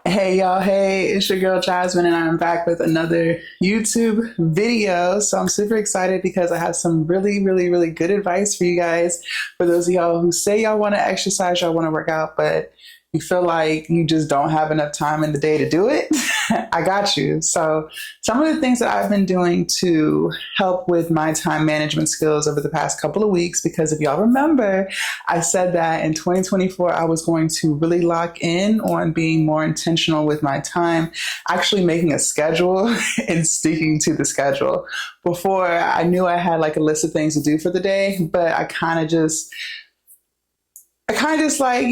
Hey y'all, hey, it's your girl Jasmine, and I'm back with another YouTube video. So I'm super excited because I have some really good advice for you guys. For those of y'all who say y'all want to exercise, y'all want to work out, but you feel like you just don't have enough time in the day to do it, I got you. So some of the things that I've been doing to help with my time management skills over the past couple of weeks, because if y'all remember, I said that in 2024, I was going to really lock in on being more intentional with my time, actually making a schedule and sticking to the schedule. Before, I knew I had like a list of things to do for the day, but I kind of just like,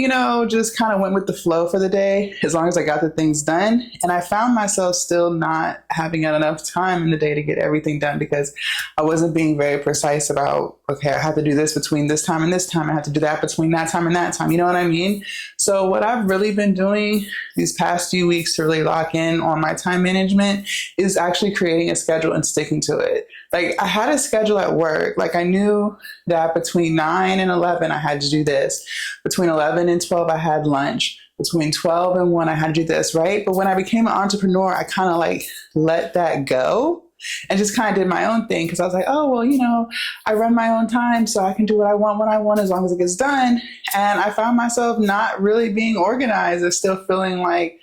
just kind of went with the flow for the day as long as I got the things done. And I found myself still not having enough time in the day to get everything done because I wasn't being very precise about, okay, I have to do this between this time and this time. I have to do that between that time and that time. You know what I mean? So what I've really been doing these past few weeks to really lock in on my time management is actually creating a schedule and sticking to it. Like I had a schedule at work. Like I knew that between 9 and 11, I had to do this. Between 11 and 12, I had lunch. Between 12 and 1, I had to do this, right? But when I became an entrepreneur, I kind of like let that go and just kind of did my own thing because I was like, oh, well, I run my own time so I can do what I want when I want as long as it gets done. And I found myself not really being organized or still feeling like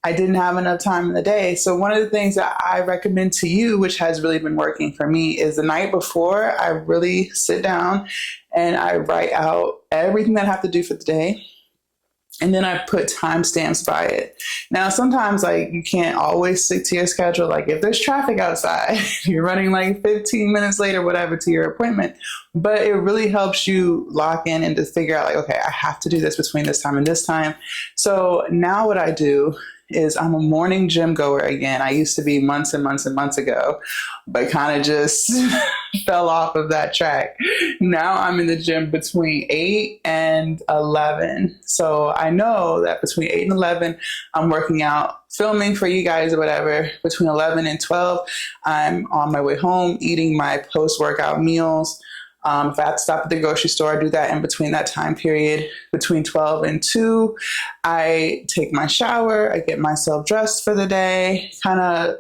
I didn't have enough time in the day. So one of the things that I recommend to you, which has really been working for me, is the night before I really sit down and I write out everything that I have to do for the day. And then I put timestamps by it. Now, sometimes like you can't always stick to your schedule. Like if there's traffic outside, you're running like 15 minutes late or whatever to your appointment. But it really helps you lock in and to figure out like, okay, I have to do this between this time and this time. So now what I do is I'm a morning gym goer again. I used to be months and months and months ago, but kind of just fell off of that track. Now I'm in the gym between 8 and 11. So I know that between 8 and 11, I'm working out, filming for you guys or whatever. Between 11 and 12, I'm on my way home, eating my post-workout meals. If I have to stop at the grocery store, I do that in between that time period. Between 12 and 2, I take my shower, I get myself dressed for the day, kind of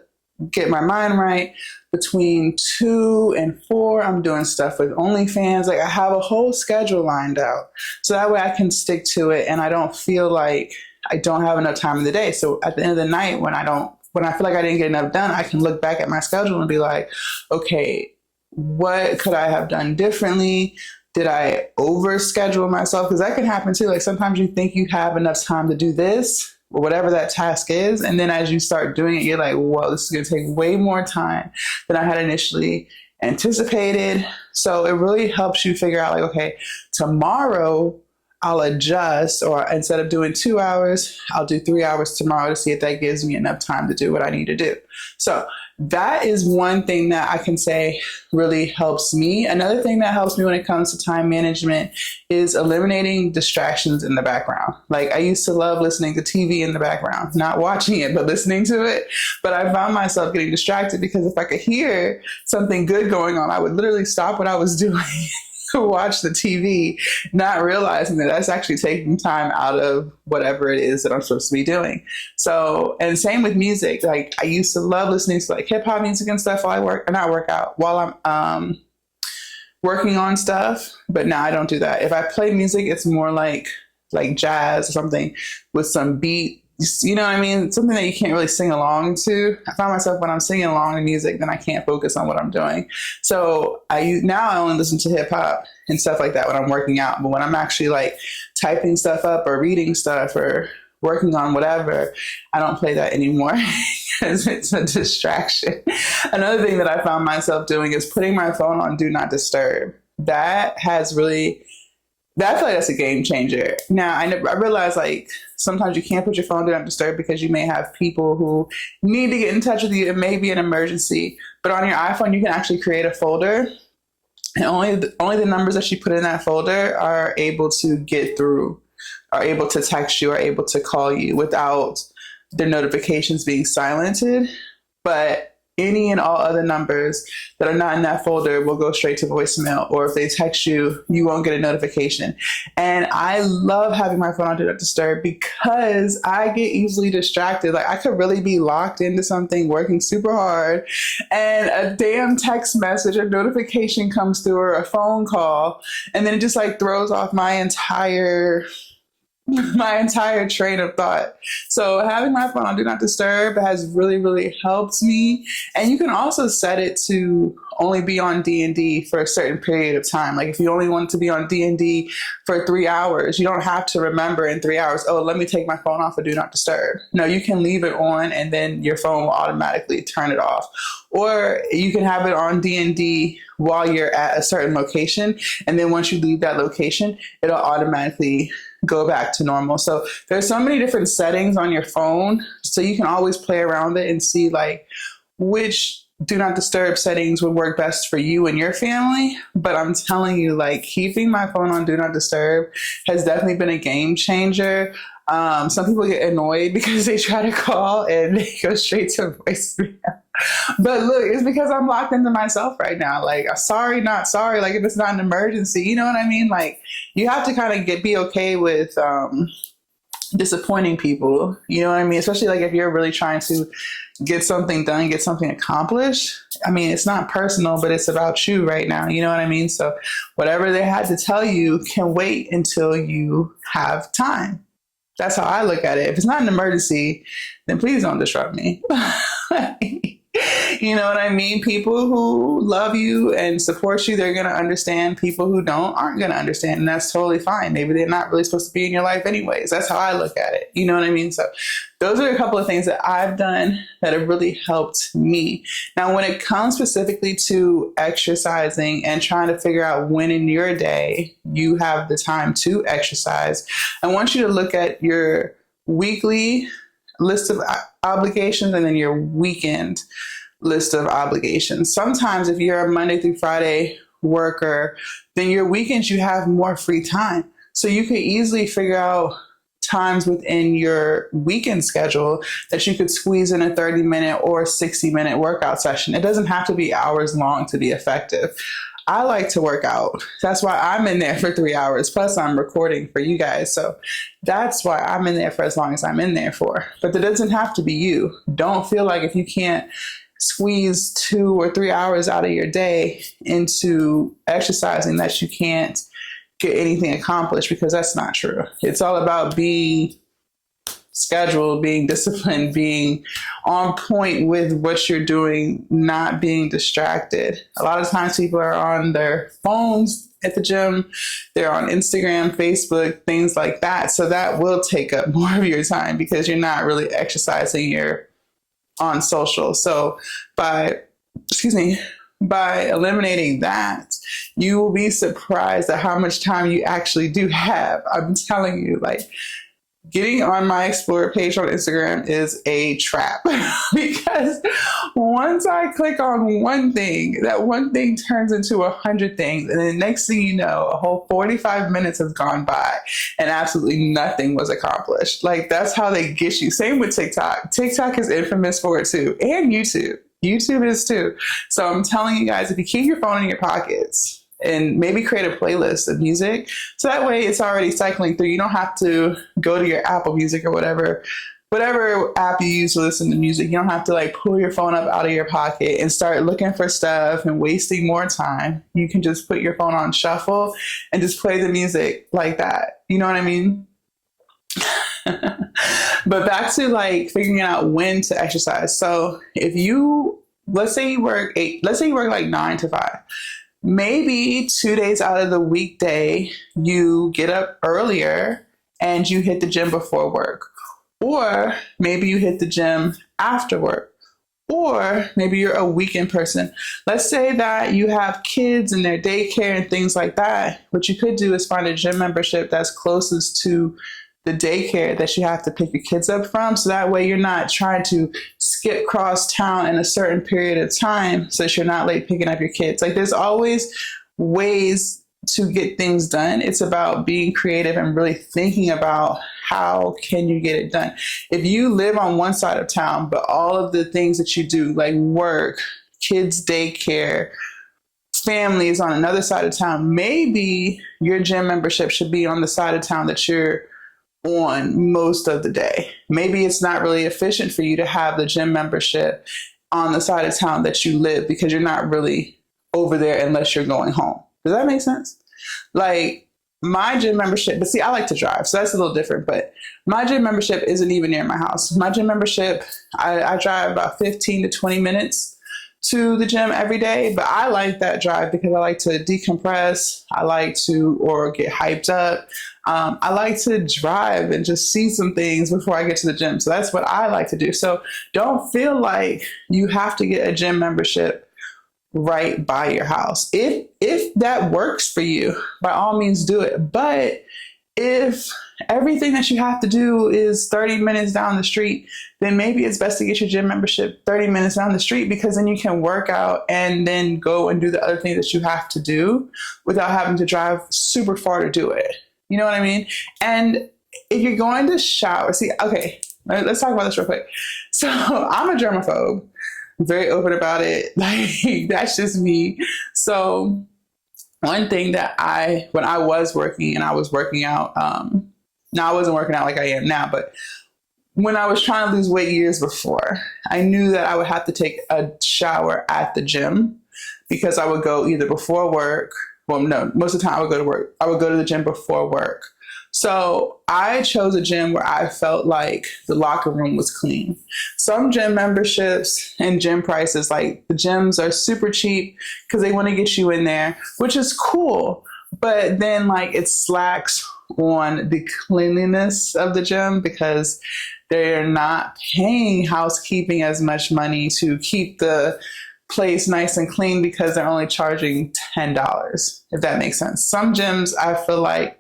get my mind right. Between 2 and 4, I'm doing stuff with OnlyFans. Like I have a whole schedule lined out. So that way I can stick to it and I don't feel like I don't have enough time in the day. So at the end of the night, when I feel like I didn't get enough done, I can look back at my schedule and be like, okay, what could I have done differently? Did I overschedule myself? Because that can happen too. Like sometimes you think you have enough time to do this or whatever that task is. And then as you start doing it, you're like, whoa, this is going to take way more time than I had initially anticipated. So it really helps you figure out like, okay, tomorrow I'll adjust, or instead of doing 2 hours, I'll do 3 hours tomorrow to see if that gives me enough time to do what I need to do. So that is one thing that I can say really helps me. Another thing that helps me when it comes to time management is eliminating distractions in the background. Like I used to love listening to TV in the background, not watching it, but listening to it. But I found myself getting distracted because if I could hear something good going on, I would literally stop what I was doing to watch the TV, not realizing that that's actually taking time out of whatever it is that I'm supposed to be doing. So, and same with music. Like I used to love listening to like hip hop music and stuff while I work, or not work out, while I'm working on stuff. But now I don't do that. If I play music, it's more like jazz or something with some beat. You know what I mean? Something that you can't really sing along to. I find myself when I'm singing along to music, then I can't focus on what I'm doing. So I only listen to hip hop and stuff like that when I'm working out. But when I'm actually like typing stuff up or reading stuff or working on whatever, I don't play that anymore because it's a distraction. Another thing that I found myself doing is putting my phone on Do Not Disturb. I feel like that's a game changer. Now, I realize like sometimes you can't put your phone on Do Not Disturb because you may have people who need to get in touch with you. It may be an emergency, but on your iPhone, you can actually create a folder, and only the numbers that you put in that folder are able to get through, are able to text you, are able to call you without their notifications being silenced. But any and all other numbers that are not in that folder will go straight to voicemail, or if they text you, you won't get a notification. And I love having my phone on Do Not Disturb because I get easily distracted. Like I could really be locked into something, working super hard, and a damn text message or notification comes through, or a phone call, and then it just like throws off my entire train of thought. So having my phone on Do Not Disturb has really, really helped me. And you can also set it to only be on D&D for a certain period of time. Like if you only want to be on D&D for 3 hours, you don't have to remember in 3 hours, oh, let me take my phone off of Do Not Disturb. No, you can leave it on and then your phone will automatically turn it off. Or you can have it on D&D while you're at a certain location. And then once you leave that location, it'll automatically go back to normal. So there's so many different settings on your phone. So you can always play around it and see like which Do Not Disturb settings would work best for you and your family. But I'm telling you, like keeping my phone on Do Not Disturb has definitely been a game changer. Some people get annoyed because they try to call and they go straight to voicemail. But look, it's because I'm locked into myself right now. Like, sorry, not sorry. Like, if it's not an emergency, you know what I mean? Like, you have to kind of be okay with disappointing people. You know what I mean? Especially like if you're really trying to get something done, get something accomplished. I mean, it's not personal, but it's about you right now. You know what I mean? So whatever they had to tell you can wait until you have time. That's how I look at it. If it's not an emergency, then please don't disrupt me. You know what I mean? People who love you and support you, they're going to understand. People who don't aren't going to understand. And that's totally fine. Maybe they're not really supposed to be in your life anyways. That's how I look at it. You know what I mean? So those are a couple of things that I've done that have really helped me. Now, when it comes specifically to exercising and trying to figure out when in your day you have the time to exercise, I want you to look at your weekly list of obligations and then your weekend list of obligations. Sometimes if you're a Monday through Friday worker, then your weekends you have more free time. So you could easily figure out times within your weekend schedule that you could squeeze in a 30-minute or 60-minute workout session. It doesn't have to be hours long to be effective. I like to work out. That's why I'm in there for 3 hours. Plus I'm recording for you guys. So that's why I'm in there for as long as I'm in there for. But that doesn't have to be you. Don't feel like if you can't squeeze 2 or 3 hours out of your day into exercising that you can't get anything accomplished, because that's not true. It's all about being scheduled, being disciplined, being on point with what you're doing, not being distracted. A lot of times people are on their phones at the gym, they're on Instagram, Facebook, things like that. So that will take up more of your time because you're not really exercising, you're on social. So by eliminating that, you will be surprised at how much time you actually do have. I'm telling you, like, getting on my Explorer page on Instagram is a trap because once I click on one thing, that one thing turns into 100 things. And then next thing you know, a whole 45 minutes has gone by and absolutely nothing was accomplished. Like, that's how they get you. Same with TikTok. TikTok is infamous for it too. And YouTube. YouTube is too. So I'm telling you guys, if you keep your phone in your pockets, and maybe create a playlist of music. So that way it's already cycling through. You don't have to go to your Apple Music or whatever app you use to listen to music. You don't have to like pull your phone up out of your pocket and start looking for stuff and wasting more time. You can just put your phone on shuffle and just play the music like that. You know what I mean? But back to like figuring out when to exercise. So if let's say you work like 9 to 5. Maybe 2 days out of the weekday, you get up earlier and you hit the gym before work. Or maybe you hit the gym after work. Or maybe you're a weekend person. Let's say that you have kids in their daycare and things like that. What you could do is find a gym membership that's closest to the daycare that you have to pick your kids up from. So that way you're not trying to skip cross town in a certain period of time so that you're not late picking up your kids. Like, there's always ways to get things done. It's about being creative and really thinking about how can you get it done? If you live on one side of town, but all of the things that you do, like work, kids daycare, family is on another side of town, maybe your gym membership should be on the side of town that you're on most of the day. Maybe it's not really efficient for you to have the gym membership on the side of town that you live, because you're not really over there unless you're going home. Does that make sense? Like my gym membership, but see, I like to drive, so that's a little different, but my gym membership isn't even near my house. My gym membership, I drive about 15 to 20 minutes to the gym every day, but I like that drive because I like to decompress. I like to, or get hyped up. I like to drive and just see some things before I get to the gym. So that's what I like to do. So don't feel like you have to get a gym membership right by your house. If that works for you, by all means do it. But if everything that you have to do is 30 minutes down the street, then maybe it's best to get your gym membership 30 minutes down the street, because then you can work out and then go and do the other things that you have to do without having to drive super far to do it. You know what I mean? And if you're going to shower, see, okay, let's talk about this real quick. So I'm a germaphobe. I'm very open about it. Like, that's just me. So one thing that when I was working and I was working out, now I wasn't working out like I am now, but when I was trying to lose weight years before, I knew that I would have to take a shower at the gym, because I would go either before work. Well, no, most of the time I would go to work. I would go to the gym before work. So I chose a gym where I felt like the locker room was clean. Some gym memberships and gym prices, like the gyms are super cheap because they want to get you in there, which is cool. But then like it slacks on the cleanliness of the gym, because they're not paying housekeeping as much money to keep the place nice and clean, because they're only charging $10, if that makes sense. Some gyms I feel like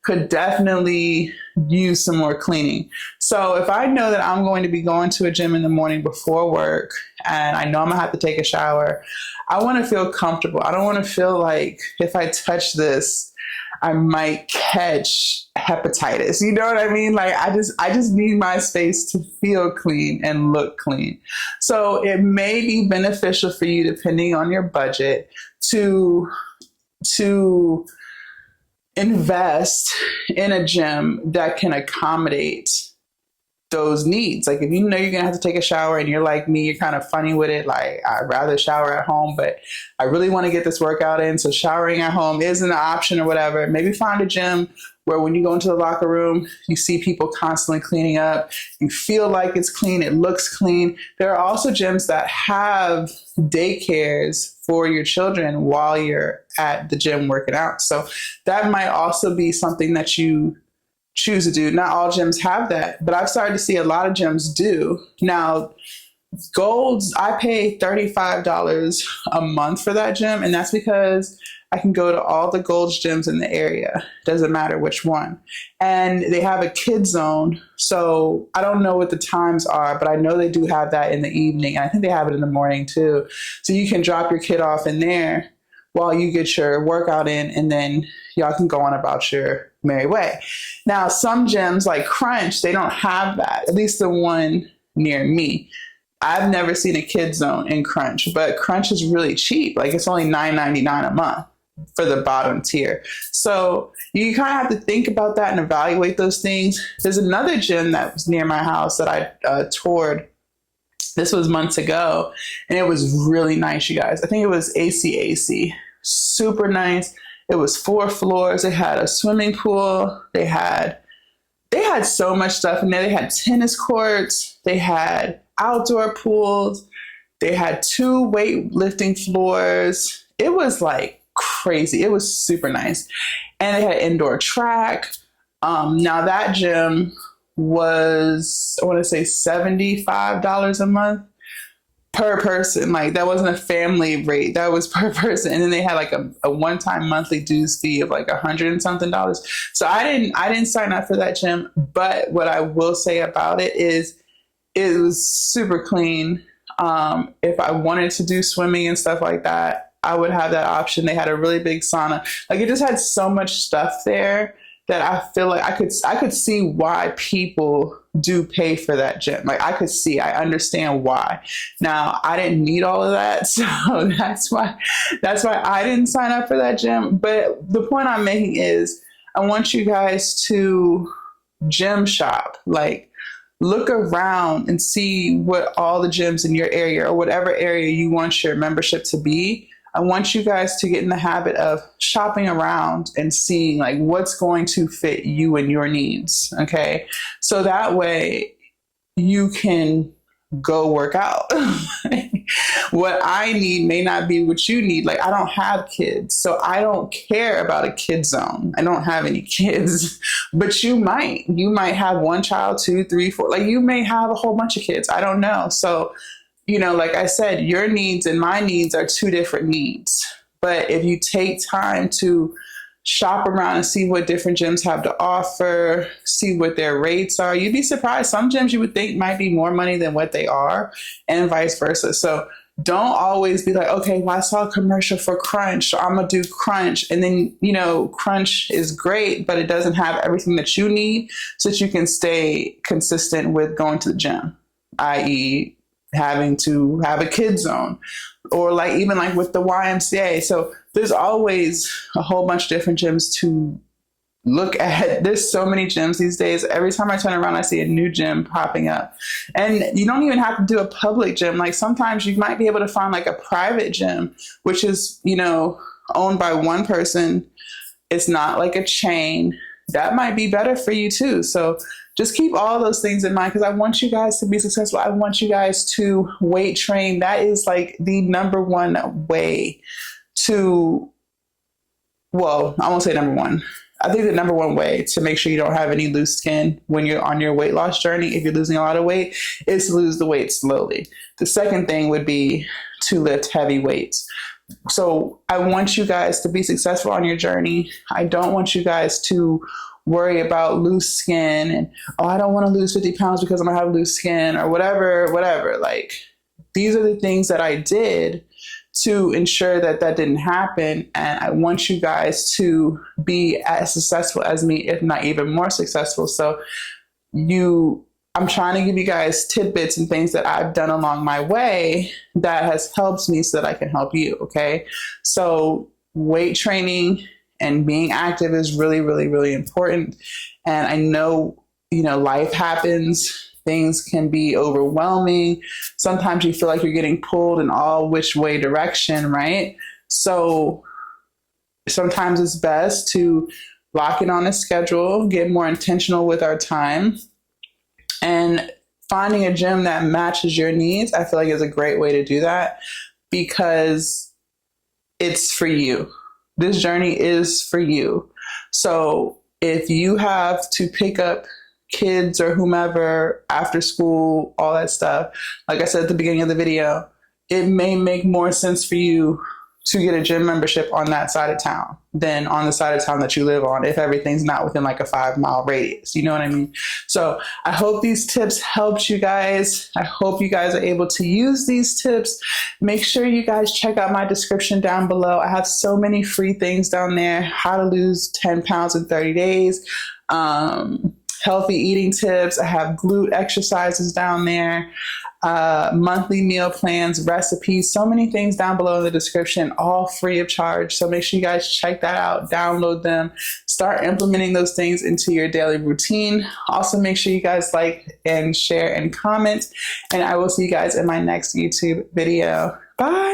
could definitely use some more cleaning. So if I know that I'm going to be going to a gym in the morning before work and I know I'm gonna have to take a shower, I want to feel comfortable. I don't want to feel like if I touch this, I might catch hepatitis. You know what I mean? Like I just need my space to feel clean and look clean. So it may be beneficial for you, depending on your budget, to invest in a gym that can accommodate those needs. Like if you know you're gonna have to take a shower and you're like me, you're kind of funny with it, like I'd rather shower at home, but I really want to get this workout in, so showering at home isn't an option or whatever. Maybe find a gym where when you go into the locker room, you see people constantly cleaning up, you feel like it's clean, it looks clean. There are also gyms that have daycares for your children while you're at the gym working out. So that might also be something that you choose to do. Not all gyms have that, but I've started to see a lot of gyms do. Now, Gold's, I pay $35 a month for that gym, and that's because I can go to all the Gold's gyms in the area. Doesn't matter which one. And they have a kid zone. So I don't know what the times are, but I know they do have that in the evening. And I think they have it in the morning too. So you can drop your kid off in there while you get your workout in, and then y'all can go on about your merry way. Now, some gyms like Crunch, they don't have that, at least the one near me. I've never seen a kid zone in Crunch, but Crunch is really cheap. Like it's only $9.99 a month for the bottom tier. So you kind of have to think about that and evaluate those things. There's another gym that was near my house that I toured. This was months ago, and it was really nice, you guys. I think it was ACAC. Super nice. It was 4 floors. They had a swimming pool. They had so much stuff in there. They had tennis courts. They had outdoor pools. They had 2 weightlifting floors. It was like crazy. It was super nice. And they had indoor track. Now that gym was, I want to say $75 a month per person. Like that wasn't a family rate, that was per person. And then they had like a one-time monthly dues fee of like $100 and something. So I didn't sign up for that gym, but what I will say about it is it was super clean. If I wanted to do swimming and stuff like that, I would have that option. They had a really big sauna. Like it just had so much stuff there that I feel like I could see why people do pay for that gym. Like I understand why. Now I didn't need all of that, so that's why I didn't sign up for that gym. But the point I'm making is I want you guys to gym shop. Like, look around and see what all the gyms in your area or whatever area you want your membership to be. I want you guys to get in the habit of shopping around and seeing like what's going to fit you and your needs. Okay. So that way you can go work out. What I need may not be what you need. Like, I don't have kids, so I don't care about a kid zone. I don't have any kids, but you might have one child, 2, 3, 4, like you may have a whole bunch of kids. I don't know. So, like I said, your needs and my needs are 2 different needs. But if you take time to shop around and see what different gyms have to offer, see what their rates are, you'd be surprised. Some gyms you would think might be more money than what they are, and vice versa. So don't always be like, okay, well, I saw a commercial for Crunch, so I'm going to do Crunch. And then, Crunch is great, but it doesn't have everything that you need so that you can stay consistent with going to the gym, i.e., having to have a kid zone, or like even like with the YMCA. So there's always a whole bunch of different gyms to look at. There's so many gyms these days. Every time I turn around, I see a new gym popping up. And you don't even have to do a public gym. Like sometimes you might be able to find like a private gym, which is, owned by one person. It's not like a chain. That might be better for you too. So just keep all those things in mind, because I want you guys to be successful. I want you guys to weight train. That is like the number one way to, well, I won't say number one. I think the number one way to make sure you don't have any loose skin when you're on your weight loss journey, if you're losing a lot of weight, is to lose the weight slowly. The second thing would be to lift heavy weights. So I want you guys to be successful on your journey. I don't want you guys to worry about loose skin and, oh, I don't want to lose 50 pounds because I'm going to have loose skin or whatever. Like, these are the things that I did to ensure that didn't happen. And I want you guys to be as successful as me, if not even more successful. So I'm trying to give you guys tidbits and things that I've done along my way that has helped me so that I can help you. Okay. So weight training and being active is really, really, really important. And I know, life happens. Things can be overwhelming. Sometimes you feel like you're getting pulled in all which way direction, right? So sometimes it's best to lock in on a schedule, get more intentional with our time, and finding a gym that matches your needs. I feel like is a great way to do that, because it's for you. This journey is for you. So if you have to pick up kids or whomever after school, all that stuff, like I said at the beginning of the video, it may make more sense for you to get a gym membership on that side of town than on the side of town that you live on, if everything's not within like a 5-mile radius. You know what I mean? So I hope these tips helped you guys. I hope you guys are able to use these tips. Make sure you guys check out my description down below. I have so many free things down there. How to lose 10 pounds in 30 days. Healthy eating tips. I have glute exercises down there. Monthly meal plans, recipes, so many things down below in the description, all free of charge. So make sure you guys check that out, download them, start implementing those things into your daily routine. Also, make sure you guys like and share and comment, and I will see you guys in my next YouTube video. Bye.